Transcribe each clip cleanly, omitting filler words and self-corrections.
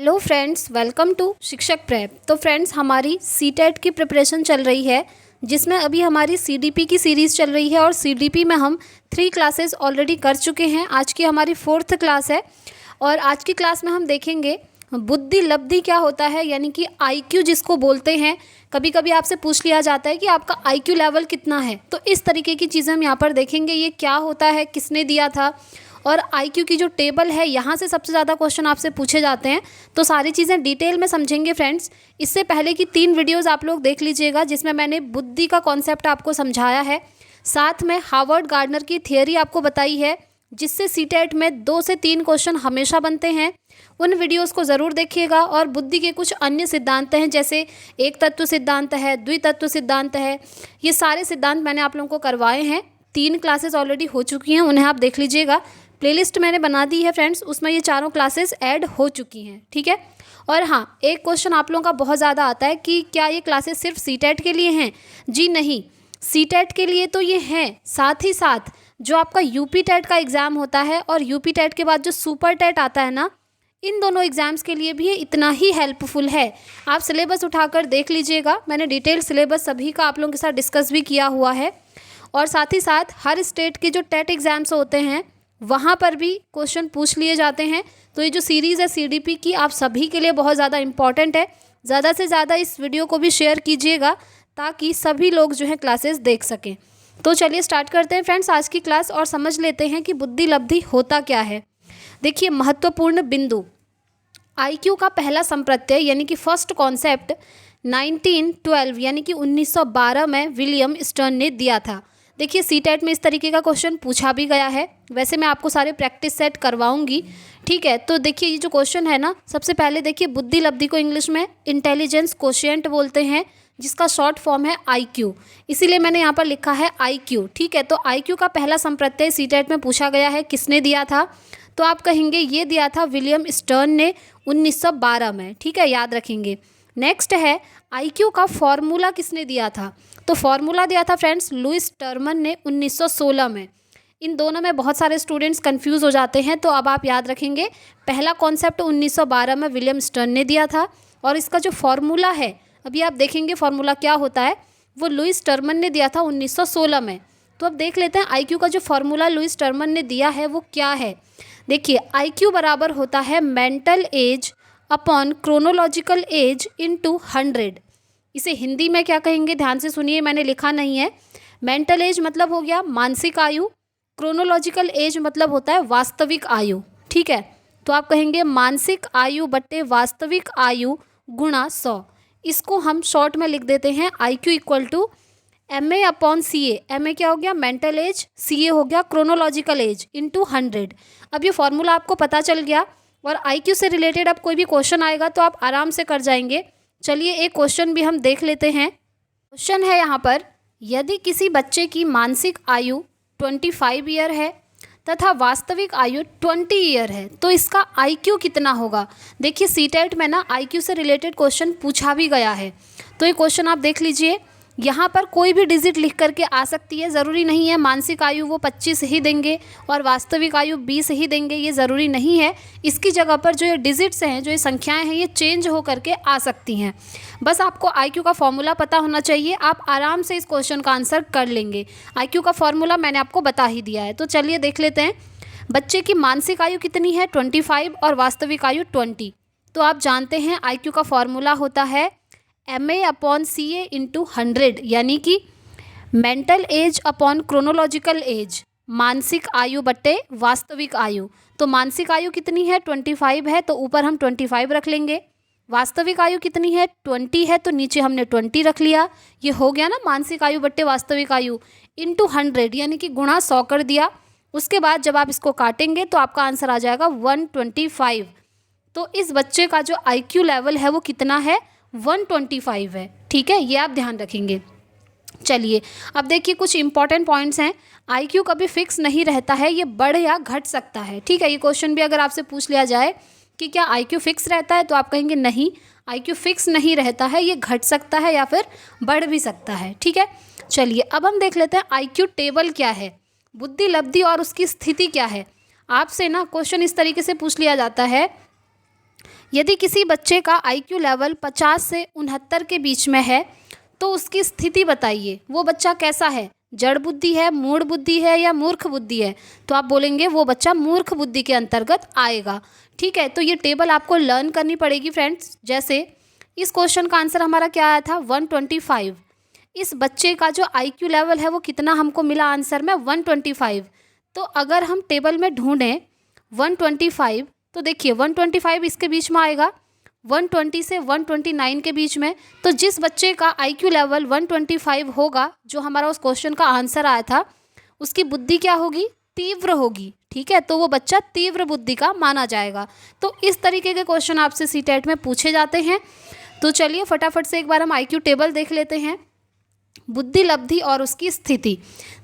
Hello friends, welcome to शिक्षक prep. तो friends, हमारी सीटेट की प्रिपरेशन चल रही है, जिसमें अभी हमारी सीडीपी की सीरीज़ चल रही है और सीडीपी में हम 3 क्लासेस ऑलरेडी कर चुके हैं। आज की हमारी 4th क्लास है और आज की क्लास में हम देखेंगे बुद्धि लब्धि क्या होता है, यानी कि आईक्यू जिसको बोलते हैं। कभी कभी आपसे पूछ लिया जाता है कि आपका आईक्यू लेवल कितना है, तो इस तरीके की चीज़ें हम यहाँ पर देखेंगे। ये क्या होता है, किसने दिया था, और आईक्यू की जो टेबल है यहाँ से सबसे ज़्यादा क्वेश्चन आपसे पूछे जाते हैं। तो सारी चीज़ें डिटेल में समझेंगे फ्रेंड्स। इससे पहले की 3 वीडियोस आप लोग देख लीजिएगा, जिसमें मैंने बुद्धि का कॉन्सेप्ट आपको समझाया है, साथ में हार्वर्ड गार्डनर की थियरी आपको बताई है, जिससे सीटेट में 2 से 3 क्वेश्चन हमेशा बनते हैं। उन वीडियोस को ज़रूर देखिएगा। और बुद्धि के कुछ अन्य सिद्धांत हैं, जैसे एक तत्व सिद्धांत है, द्वितत्व सिद्धांत है, ये सारे सिद्धांत मैंने आप लोगों को करवाए हैं। 3 क्लासेस ऑलरेडी हो चुकी हैं, उन्हें आप देख लीजिएगा। प्लेलिस्ट मैंने बना दी है फ्रेंड्स, उसमें ये चारों क्लासेस ऐड हो चुकी हैं, ठीक है। और हाँ, एक क्वेश्चन आप लोगों का बहुत ज़्यादा आता है कि क्या ये क्लासेस सिर्फ सीटेट के लिए हैं? जी नहीं, सीटेट के लिए तो ये हैं, साथ ही साथ जो आपका यूपी टेट का एग्ज़ाम होता है और यूपी टेट के बाद जो सुपर टेट आता है ना, इन दोनों एग्ज़ाम्स के लिए भी ये इतना ही हेल्पफुल है। आप सिलेबस उठाकर देख लीजिएगा, मैंने डिटेल सिलेबस सभी का आप लोगों के साथ डिस्कस भी किया हुआ है। और साथ ही साथ हर स्टेट के जो टेट एग्ज़ाम्स होते हैं वहाँ पर भी क्वेश्चन पूछ लिए जाते हैं। तो ये जो सीरीज़ है सीडीपी की, आप सभी के लिए बहुत ज़्यादा इम्पॉर्टेंट है। ज़्यादा से ज़्यादा इस वीडियो को भी शेयर कीजिएगा, ताकि सभी लोग जो है क्लासेस देख सकें। तो चलिए स्टार्ट करते हैं फ्रेंड्स आज की क्लास और समझ लेते हैं कि बुद्धि लब्धि होता क्या है। देखिए, महत्वपूर्ण बिंदु, आईक्यू का पहला संप्रत्यय यानी कि फर्स्ट कॉन्सेप्ट 1912 यानी कि 1912 में विलियम स्टर्न ने दिया था। देखिए, सीटेट में इस तरीके का क्वेश्चन पूछा भी गया है। वैसे मैं आपको सारे प्रैक्टिस सेट करवाऊंगी, ठीक है। तो देखिए, ये जो क्वेश्चन है ना, सबसे पहले देखिए, बुद्धि लब्धि को इंग्लिश में इंटेलिजेंस कोशिएंट बोलते हैं, जिसका शॉर्ट फॉर्म है आईक्यू, इसीलिए मैंने यहाँ पर लिखा है आईक्यू, ठीक है। तो आईक्यू का पहला संप्रत्यय सीटेट में पूछा गया है, किसने दिया था? तो आप कहेंगे ये दिया था विलियम स्टर्न ने 1912 में, ठीक है, याद रखेंगे। नेक्स्ट है, आईक्यू का फॉर्मूला किसने दिया था? तो फॉर्मूला दिया था फ्रेंड्स लुइस टर्मन ने 1916 में। इन दोनों में बहुत सारे स्टूडेंट्स कंफ्यूज हो जाते हैं, तो अब आप याद रखेंगे, पहला कॉन्सेप्ट 1912 में विलियम स्टर्न ने दिया था, और इसका जो फॉर्मूला है, अभी आप देखेंगे फॉर्मूला क्या होता है, वो लुइस टर्मन ने दिया था 1916 में। तो अब देख लेते हैं आईक्यू का जो फॉर्मूला लुइस टर्मन ने दिया है वो क्या है। देखिए, आईक्यू बराबर होता है mental as upon chronological age into 100। इसे हिंदी में क्या कहेंगे, ध्यान से सुनिए, मैंने लिखा नहीं है। मेंटल एज मतलब हो गया मानसिक आयु, क्रोनोलॉजिकल एज मतलब होता है वास्तविक आयु, ठीक है। तो आप कहेंगे मानसिक आयु बट्टे वास्तविक आयु गुणा 100। इसको हम शॉर्ट में लिख देते हैं IQ equal to MA upon CA। MA क्या हो गया, मेंटल एज, CA हो गया क्रोनोलॉजिकल एज, इनटू 100। अब ये फॉर्मूला आपको पता चल गया, और आईक्यू से रिलेटेड अब कोई भी क्वेश्चन आएगा तो आप आराम से कर जाएंगे। चलिए एक क्वेश्चन भी हम देख लेते हैं। क्वेश्चन है यहाँ पर, यदि किसी बच्चे की मानसिक आयु 25 ईयर है तथा वास्तविक आयु 20 ईयर है, तो इसका आईक्यू कितना होगा? देखिए, सीटेट में ना आईक्यू से रिलेटेड क्वेश्चन पूछा भी गया है। तो ये क्वेश्चन आप देख लीजिए, यहाँ पर कोई भी डिजिट लिख करके आ सकती है, ज़रूरी नहीं है मानसिक आयु वो 25 ही देंगे और वास्तविक आयु 20 ही देंगे, ये ज़रूरी नहीं है। इसकी जगह पर जो ये डिजिट्स हैं, जो ये संख्याएं हैं, ये चेंज हो करके आ सकती हैं। बस आपको आईक्यू का फॉर्मूला पता होना चाहिए, आप आराम से इस क्वेश्चन का आंसर कर लेंगे। आईक्यू का फॉर्मूला मैंने आपको बता ही दिया है। तो चलिए देख लेते हैं, बच्चे की मानसिक आयु कितनी है, 25, और वास्तविक आयु 20। तो आप जानते हैं आईक्यू का फॉर्मूला होता है MA अपॉन CA इंटू 100, यानी कि mental as upon chronological age, मानसिक आयु बट्टे वास्तविक आयु। तो मानसिक आयु कितनी है, 25 है, तो ऊपर हम 25 रख लेंगे। वास्तविक आयु कितनी है, 20 है, तो नीचे हमने 20 रख लिया। ये हो गया ना मानसिक आयु बट्टे वास्तविक आयु इंटू 100, यानी कि गुणा 100 कर दिया। उसके बाद जब आप इसको काटेंगे तो आपका आंसर आ जाएगा 125। तो इस बच्चे का जो आईक्यू लेवल है वो कितना है, 125 है, ठीक है, ये आप ध्यान रखेंगे। चलिए अब देखिए, कुछ इंपॉर्टेंट पॉइंट्स हैं। आईक्यू कभी फिक्स नहीं रहता है, ये बढ़ या घट सकता है, ठीक है। ये क्वेश्चन भी अगर आपसे पूछ लिया जाए कि क्या आईक्यू फिक्स रहता है, तो आप कहेंगे नहीं, आईक्यू फिक्स नहीं रहता है, ये घट सकता है या फिर बढ़ भी सकता है, ठीक है। चलिए अब हम देख लेते हैं आईक्यू टेबल क्या है, बुद्धि लब्धि और उसकी स्थिति क्या है। आपसे ना क्वेश्चन इस तरीके से पूछ लिया जाता है यदि किसी बच्चे का IQ लेवल 50 से 69 के बीच में है तो उसकी स्थिति बताइए। वो बच्चा कैसा है, जड़ बुद्धि है, मूढ़ बुद्धि है या मूर्ख बुद्धि है? तो आप बोलेंगे वो बच्चा मूर्ख बुद्धि के अंतर्गत आएगा। ठीक है, तो ये टेबल आपको लर्न करनी पड़ेगी फ्रेंड्स। जैसे इस क्वेश्चन का आंसर हमारा क्या आया था, 125। इस बच्चे का जो IQ लेवल है वो कितना हमको मिला आंसर में, 125। तो अगर हम टेबल में ढूंढें 125, तो देखिए 125 इसके बीच में आएगा, 120 से 129 के बीच में। तो जिस बच्चे का IQ लेवल 125 होगा, जो हमारा उस क्वेश्चन का आंसर आया था, उसकी बुद्धि क्या होगी, तीव्र होगी। ठीक है, तो वो बच्चा तीव्र बुद्धि का माना जाएगा। तो इस तरीके के क्वेश्चन आपसे सीटेट में पूछे जाते हैं। तो चलिए फटाफट से एक बार हम IQ टेबल देख लेते हैं। बुद्धि लब्धि और उसकी स्थिति।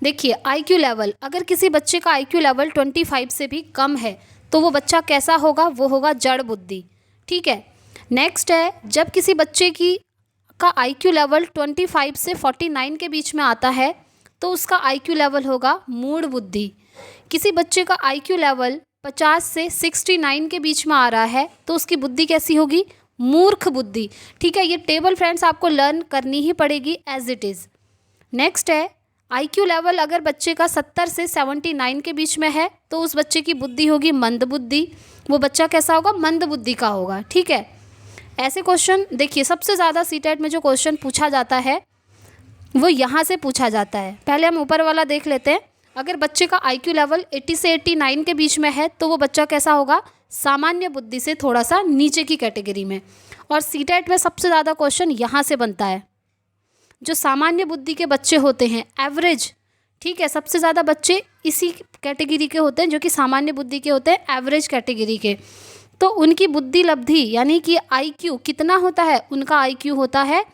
देखिए IQ लेवल, अगर किसी बच्चे का IQ लेवल 25 से भी कम है तो वो बच्चा कैसा होगा, वो होगा जड़ बुद्धि। ठीक है, नेक्स्ट है, जब किसी बच्चे का IQ लेवल 25 से 49 के बीच में आता है तो उसका IQ लेवल होगा मूढ़ बुद्धि। किसी बच्चे का IQ लेवल 50 से 69 के बीच में आ रहा है तो उसकी बुद्धि कैसी होगी, मूर्ख बुद्धि। ठीक है, ये टेबल फ्रेंड्स आपको लर्न करनी ही पड़ेगी एज इट इज़। नेक्स्ट है, IQ लेवल अगर बच्चे का 70 से 79 के बीच में है तो उस बच्चे की बुद्धि होगी मंद बुद्धि। वो बच्चा कैसा होगा, मंद बुद्धि का होगा। ठीक है, ऐसे क्वेश्चन देखिए सबसे ज़्यादा सीटेट में जो क्वेश्चन पूछा जाता है वो यहाँ से पूछा जाता है। पहले हम ऊपर वाला देख लेते हैं। अगर बच्चे का IQ लेवल 80 से 89 के बीच में है तो वो बच्चा कैसा होगा, सामान्य बुद्धि से थोड़ा सा नीचे की कैटेगरी में। और सीटेट में सबसे ज़्यादा क्वेश्चन यहाँ से बनता है, जो सामान्य बुद्धि के बच्चे होते हैं, एवरेज। ठीक है, सबसे ज़्यादा बच्चे इसी कैटेगरी के होते हैं जो कि सामान्य बुद्धि के होते हैं, एवरेज कैटेगरी के। तो उनकी बुद्धि लब्धि यानी कि IQ कितना होता है, उनका IQ होता है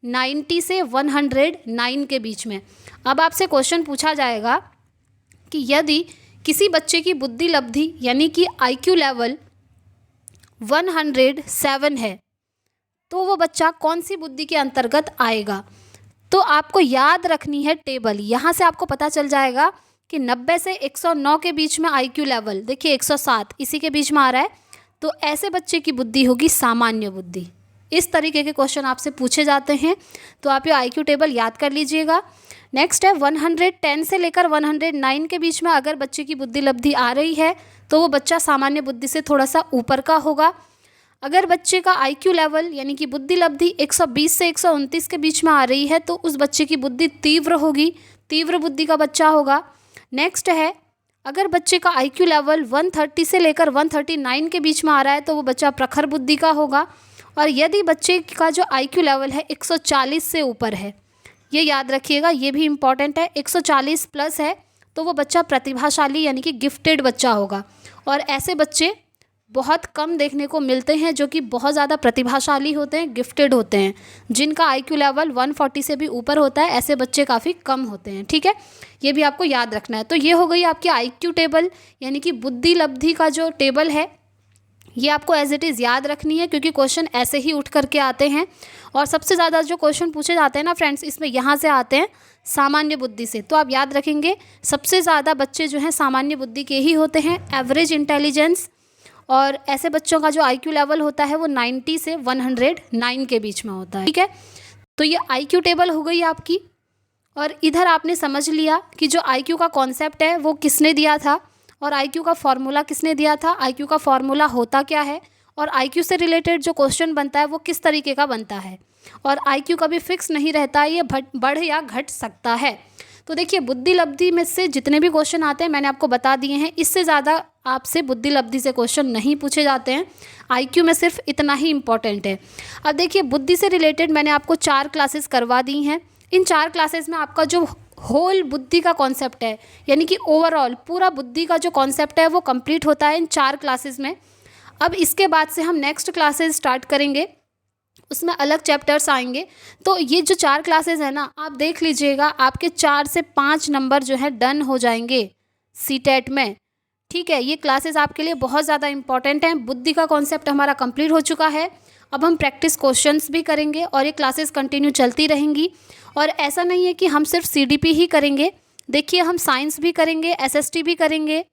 90 से 109 के बीच में। अब आपसे क्वेश्चन पूछा जाएगा कि यदि किसी बच्चे की बुद्धि लब्धि यानी कि IQ लेवल 107 है तो वो बच्चा कौन सी बुद्धि के अंतर्गत आएगा। तो आपको याद रखनी है टेबल, यहाँ से आपको पता चल जाएगा कि 90 से 109 के बीच में IQ लेवल, देखिए 107 इसी के बीच में आ रहा है, तो ऐसे बच्चे की बुद्धि होगी सामान्य बुद्धि। इस तरीके के क्वेश्चन आपसे पूछे जाते हैं, तो आप ये IQ टेबल याद कर लीजिएगा। नेक्स्ट है, 110 से लेकर 109 के बीच में अगर बच्चे की बुद्धि लब्धि आ रही है तो वो बच्चा सामान्य बुद्धि से थोड़ा सा ऊपर का होगा। अगर बच्चे का IQ लेवल यानी कि बुद्धि लब्धि 120 से 129 के बीच में आ रही है तो उस बच्चे की बुद्धि तीव्र होगी, तीव्र बुद्धि का बच्चा होगा। नेक्स्ट है, अगर बच्चे का IQ लेवल 130 से लेकर 139 के बीच में आ रहा है तो वो बच्चा प्रखर बुद्धि का होगा। और यदि बच्चे का जो IQ लेवल है 140 से ऊपर है, ये याद रखिएगा, ये भी इम्पॉर्टेंट है, 140 प्लस है तो वो बच्चा प्रतिभाशाली यानी कि गिफ्टेड बच्चा होगा। और ऐसे बच्चे बहुत कम देखने को मिलते हैं जो कि बहुत ज़्यादा प्रतिभाशाली होते हैं, गिफ्टेड होते हैं। जिनका IQ लेवल 140 से भी ऊपर होता है ऐसे बच्चे काफ़ी कम होते हैं। ठीक है, ये भी आपको याद रखना है। तो ये हो गई आपकी IQ टेबल यानी कि बुद्धि लब्धि का जो टेबल है, ये आपको एज इट इज़ याद रखनी है क्योंकि क्वेश्चन ऐसे ही उठ करके आते हैं। और सबसे ज़्यादा जो क्वेश्चन पूछे जाते हैं ना फ्रेंड्स, इसमें यहाँ से आते हैं सामान्य बुद्धि से। तो आप याद रखेंगे सबसे ज़्यादा बच्चे जो हैं सामान्य बुद्धि के ही होते हैं, एवरेज इंटेलिजेंस। और ऐसे बच्चों का जो IQ लेवल होता है वो 90 से 109 के बीच में होता है। ठीक है, तो ये IQ टेबल हो गई आपकी। और इधर आपने समझ लिया कि जो IQ का कॉन्सेप्ट है वो किसने दिया था और IQ का फॉर्मूला किसने दिया था, IQ का फॉर्मूला होता क्या है और IQ से रिलेटेड जो क्वेश्चन बनता है वो किस तरीके का बनता है। और IQ कभी फिक्स नहीं रहता है, ये बढ़ या घट सकता है। तो देखिए बुद्धि लब्धि में से जितने भी क्वेश्चन आते हैं मैंने आपको बता दिए हैं, इससे ज़्यादा आपसे बुद्धि लब्धि से क्वेश्चन नहीं पूछे जाते हैं। IQ में सिर्फ इतना ही इम्पॉर्टेंट है। अब देखिए बुद्धि से रिलेटेड मैंने आपको 4 क्लासेस करवा दी हैं। इन 4 क्लासेस में आपका जो होल बुद्धि का कॉन्सेप्ट है यानी कि ओवरऑल पूरा बुद्धि का जो कॉन्सेप्ट है वो कंप्लीट होता है इन 4 क्लासेस में। अब इसके बाद से हम नेक्स्ट क्लासेस स्टार्ट करेंगे, उसमें अलग चैप्टर्स आएंगे। तो ये जो 4 क्लासेस है ना, आप देख लीजिएगा आपके 4 से 5 नंबर जो है डन हो जाएंगे सीटेट में। ठीक है, ये क्लासेस आपके लिए बहुत ज़्यादा इंपॉर्टेंट हैं। बुद्धि का कॉन्सेप्ट हमारा कंप्लीट हो चुका है, अब हम प्रैक्टिस क्वेश्चंस भी करेंगे और ये क्लासेस कंटिन्यू चलती रहेंगी। और ऐसा नहीं है कि हम सिर्फ CDP ही करेंगे, देखिए हम साइंस भी करेंगे, SST भी करेंगे,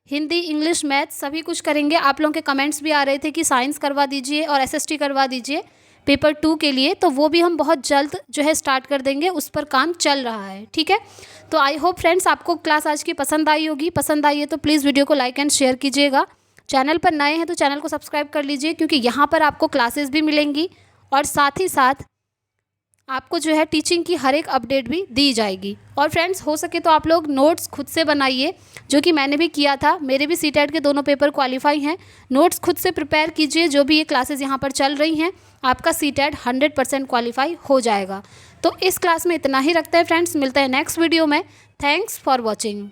हिंदी, इंग्लिश, मैथ सभी कुछ करेंगे। आप लोगों के कमेंट्स भी आ रहे थे कि साइंस करवा दीजिए और एसएसटी करवा दीजिए पेपर 2 के लिए, तो वो भी हम बहुत जल्द जो है स्टार्ट कर देंगे, उस पर काम चल रहा है। ठीक है, तो आई होप फ्रेंड्स आपको क्लास आज की पसंद आई होगी। पसंद आई है तो प्लीज़ वीडियो को लाइक एंड शेयर कीजिएगा। चैनल पर नए हैं तो चैनल को सब्सक्राइब कर लीजिए, क्योंकि यहाँ पर आपको क्लासेस भी मिलेंगी और साथ ही साथ आपको जो है टीचिंग की हर एक अपडेट भी दी जाएगी। और फ्रेंड्स हो सके तो आप लोग नोट्स खुद से बनाइए, जो कि मैंने भी किया था। मेरे भी सीटेट के दोनों पेपर क्वालिफाई हैं। नोट्स खुद से प्रिपेयर कीजिए। जो भी ये क्लासेस यहाँ पर चल रही हैं, आपका सीटेट 100% क्वालिफाई हो जाएगा। तो इस क्लास में इतना ही रखते हैं फ्रेंड्स, मिलते हैं नेक्स्ट वीडियो में। Thanks for watching.